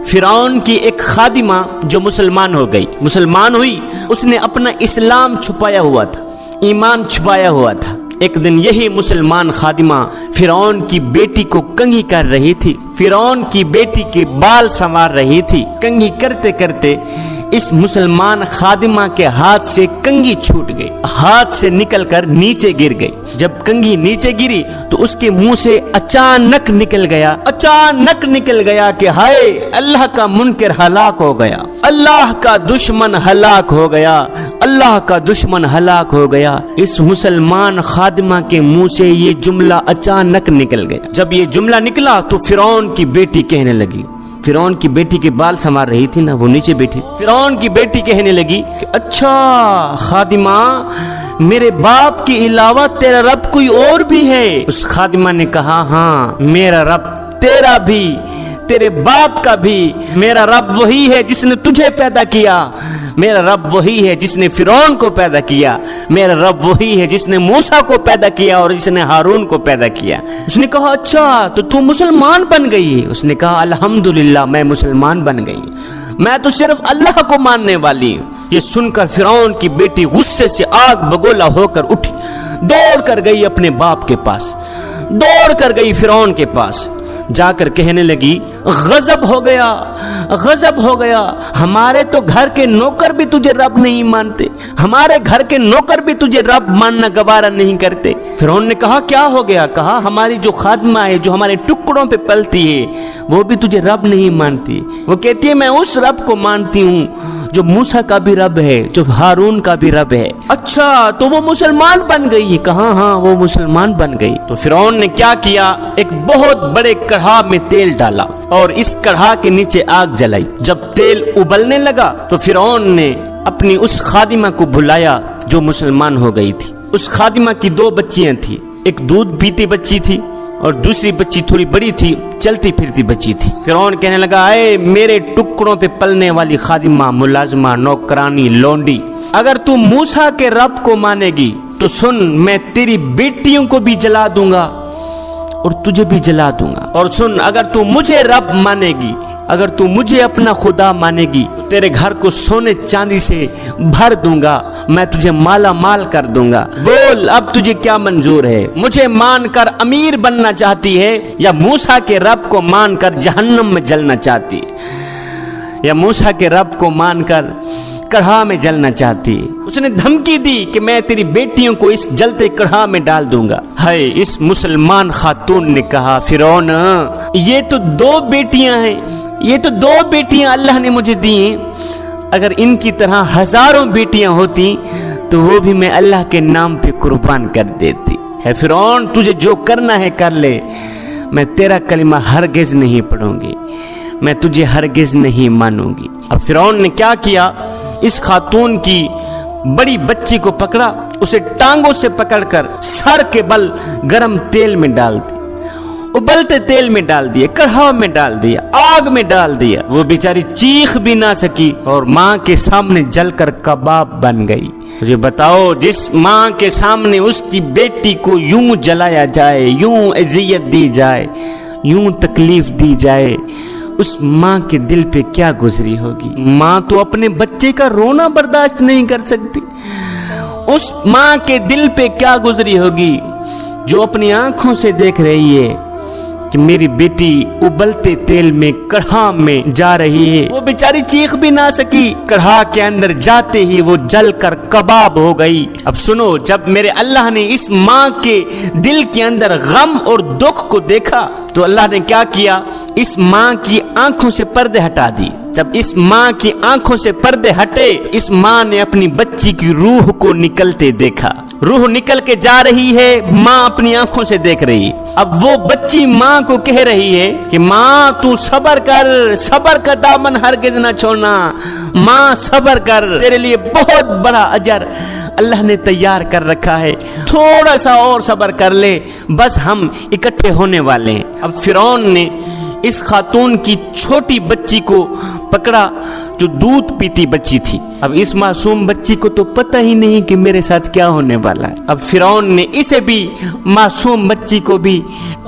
فرعون کی ایک خادمہ جو مسلمان ہو گئی، مسلمان ہوئی، اس نے اپنا اسلام چھپایا ہوا تھا، ایمان چھپایا ہوا تھا۔ ایک دن یہی مسلمان خادمہ فرعون کی بیٹی کو کنگھی کر رہی تھی، فرعون کی بیٹی کے بال سنوار رہی تھی۔ کنگھی کرتے کرتے اس مسلمان خادمہ کے ہاتھ سے کنگھی چھوٹ گئی، ہاتھ سے نکل کر نیچے گر گئی۔ جب کنگھی نیچے گری تو اس کے منہ سے اچانک نکل گیا کہ ہائے، اللہ کا منکر ہلاک ہو گیا، اللہ کا دشمن ہلاک ہو گیا، اللہ کا دشمن ہلاک ہو گیا۔ اس مسلمان خادمہ کے منہ سے یہ جملہ اچانک نکل گیا۔ جب یہ جملہ نکلا تو فرعون کی بیٹی کہنے لگی، فرعون کی بیٹی کے بال سنوار رہی تھی نا، وہ نیچے بیٹھی، فرعون کی بیٹی کہنے لگی کہ اچھا خادمہ، میرے باپ کے علاوہ تیرا رب کوئی اور بھی ہے؟ اس خادمہ نے کہا ہاں، میرا رب تیرا بھی، تیرے باپ کا بھی، میرا رب وہی ہے جس نے تجھے پیدا کیا، میرا رب وہی ہے جس نے فرعون کو پیدا کیا، میرا رب وہی ہے جس نے موسیٰ کو پیدا کیا اور جس نے ہارون کو پیدا کیا۔ اس نے کہا اچھا تو مسلمان بن گئی؟ اس نے کہا الحمدللہ میں مسلمان بن گئی، میں تو صرف اللہ کو ماننے والی ہوں۔ یہ سن کر فرعون کی بیٹی غصے سے آگ بگولا ہو کر اٹھی، دوڑ کر گئی اپنے باپ کے پاس، دوڑ کر گئی فرعون کے پاس، جا کر کہنے لگی غضب ہو گیا، ہمارے تو گھر کے نوکر بھی تجھے رب نہیں مانتے، ہمارے گھر کے نوکر بھی تجھے رب ماننا گوارا نہیں کرتے۔ فرعون نے کہا کیا ہو گیا؟ کہا ہماری جو خادمہ ہے جو ہمارے ٹکڑوں پہ پلتی ہے وہ بھی تجھے رب نہیں مانتی، وہ کہتی ہے میں اس رب کو مانتی ہوں جو موسیٰ کا بھی رب ہے، جو ہارون کا بھی رب ہے۔ اچھا تو وہ مسلمان بن گئی؟ کہا ہاں وہ مسلمان بن گئی۔ تو فرعون نے کیا کیا، ایک بہت بڑے کڑھا میں تیل ڈالا اور اس کڑھا کے نیچے آگ جلائی۔ جب تیل ابلنے لگا تو فرعون نے اپنی اس خادمہ کو بلایا جو مسلمان ہو گئی تھی۔ اس خادمہ کی دو بچیاں تھی، ایک دودھ پیتی بچی تھی اور دوسری بچی تھوڑی بڑی تھی، چلتی پھرتی بچی تھی۔ فرعون کہنے لگا اے میرے ٹکڑوں پہ پلنے والی خادمہ، ملازمہ، نوکرانی، لونڈی، اگر تو موسیٰ کے رب کو مانے گی تو سن، میں تیری بیٹیوں کو بھی جلا دوں گا اور تجھے بھی جلا دوں گا، اور سن اگر تو مجھے رب مانے گی، اگر تو مجھے اپنا خدا مانے گی، تیرے گھر کو سونے چاندی سے بھر دوں گا، میں تجھے مالا مال کر دوں گا۔ بول اب تجھے کیا منظور ہے؟ مجھے مان کر امیر بننا چاہتی ہے یا موسیٰ کے رب کو مان کر جہنم میں جلنا چاہتی ہے، یا موسیٰ کے رب کو مان کر کڑھا میں جلنا چاہتی؟ اس نے دھمکی دی کہ میں تیری بیٹیوں کو اس جلتے کڑھا میں ڈال دوں گا۔ ہائے، اس مسلمان خاتون نے کہا فرعون یہ تو دو بیٹیاں ہیں، یہ تو دو بیٹیاں اللہ نے مجھے دی ہیں، اگر ان کی طرح ہزاروں بیٹیاں ہوتی تو وہ بھی میں اللہ کے نام پہ قربان کر دیتی۔ ہے فرعون تجھے جو کرنا ہے کر لے، میں تیرا کلمہ ہرگز نہیں پڑھوں گی، میں تجھے ہرگز نہیں مانوں گی۔ اب فرعون نے کیا کیا، اس خاتون کی بڑی بچی کو پکڑا، اسے ٹانگوں سے پکڑ کر سر کے بل گرم تیل میں ڈال دی، ابلتے تیل میں ڈال دیا، کڑھا میں ڈال دیا، آگ میں ڈال دیا۔ وہ بیچاری چیخ بھی نہ سکی اور ماں کے سامنے جل کر کباب بن گئی۔ مجھے بتاؤ، جس ماں کے سامنے اس کی بیٹی کو یوں جلایا جائے، یوں اذیت دی جائے، یوں تکلیف دی جائے، اس ماں کے دل پہ کیا گزری ہوگی؟ ماں تو اپنے بچے کا رونا برداشت نہیں کر سکتی، اس ماں کے دل پہ کیا گزری ہوگی جو اپنی آنکھوں سے دیکھ رہی ہے کہ میری بیٹی ابلتے تیل میں کڑھا میں جا رہی ہے۔ وہ بیچاری چیخ بھی نہ سکی، کڑھا کے اندر جاتے ہی وہ جل کر کباب ہو گئی۔ اب سنو، جب میرے اللہ نے اس ماں کے دل کے اندر غم اور دکھ کو دیکھا تو اللہ نے کیا کیا، اس ماں کی آنکھوں سے پردے ہٹا دی۔ جب اس ماں کی آنکھوں سے پردے ہٹے، اس ماں نے اپنی بچی کی روح کو نکلتے دیکھا، روح نکل کے جا رہی ہے، ماں اپنی آنکھوں سے دیکھ رہی۔ اب وہ بچی ماں کو کہہ رہی ہے کہ ماں تو صبر کر، صبر کا دامن ہرگز نہ چھوڑنا، ماں صبر کر، تیرے لیے بہت بڑا اجر اللہ نے تیار کر رکھا ہے، تھوڑا سا اور صبر کر لے، بس ہم اکٹھے ہونے والے ہیں۔ اب فرعون نے اس خاتون کی چھوٹی بچی کو پکڑا جو دودھ پیتی بچی تھی۔ اب اس معصوم بچی کو تو پتہ ہی نہیں کہ میرے ساتھ کیا ہونے والا ہے۔ اب فرعون نے اسے بھی، معصوم بچی کو بھی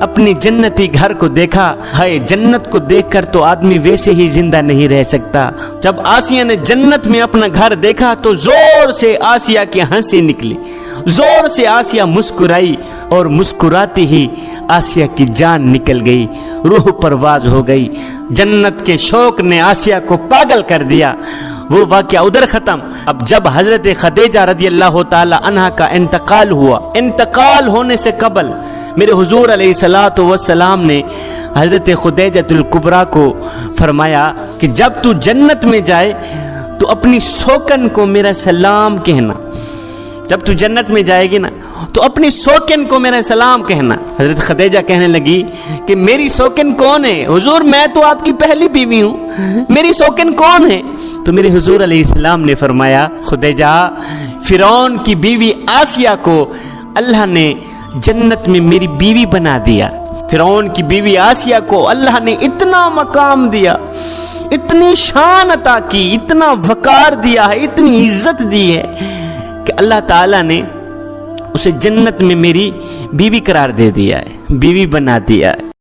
اپنی جنتی گھر کو دیکھا، ہے جنت کو دیکھ کر تو آدمی ویسے ہی زندہ نہیں رہ سکتا۔ جب آسیہ نے جنت میں اپنا گھر دیکھا تو زور سے آسیہ کی ہنسی نکلی، زور سے آسیہ مسکرائی، اور مسکراتی ہی آسیہ کی جان نکل گئی، روح پرواز ہو گئی۔ جنت کے شوق نے آسیہ کو پاگل کر دیا۔ وہ واقعہ ادھر ختم۔ اب جب حضرت خدیجہ رضی اللہ تعالی عنہ کا انتقال ہوا، انتقال ہونے سے قبل میرے حضور علیہ الصلوۃ والسلام نے حضرت خدیجہ الکبریٰ کو فرمایا کہ جب تو جنت میں جائے تو اپنی سوکن کو میرا سلام کہنا، جب تو جنت میں جائے گی نا تو اپنی سوکن کو میرا سلام کہنا۔ حضرت خدیجہ کہنے لگی کہ میری سوکن کون ہے حضور؟ میں تو آپ کی پہلی بیوی ہوں، میری سوکن کون ہے؟ تو میرے حضور علیہ السلام نے فرمایا، خدیجہ، فرعون کی بیوی آسیہ کو اللہ نے جنت میں میری بیوی بنا دیا۔ فرعون کی بیوی آسیہ کو اللہ نے اتنا مقام دیا، اتنی شان عطا کی، اتنا وقار دیا ہے، اتنی عزت دی ہے کہ اللہ تعالیٰ نے اسے جنت میں میری بیوی قرار دے دیا ہے، بیوی بنا دیا ہے۔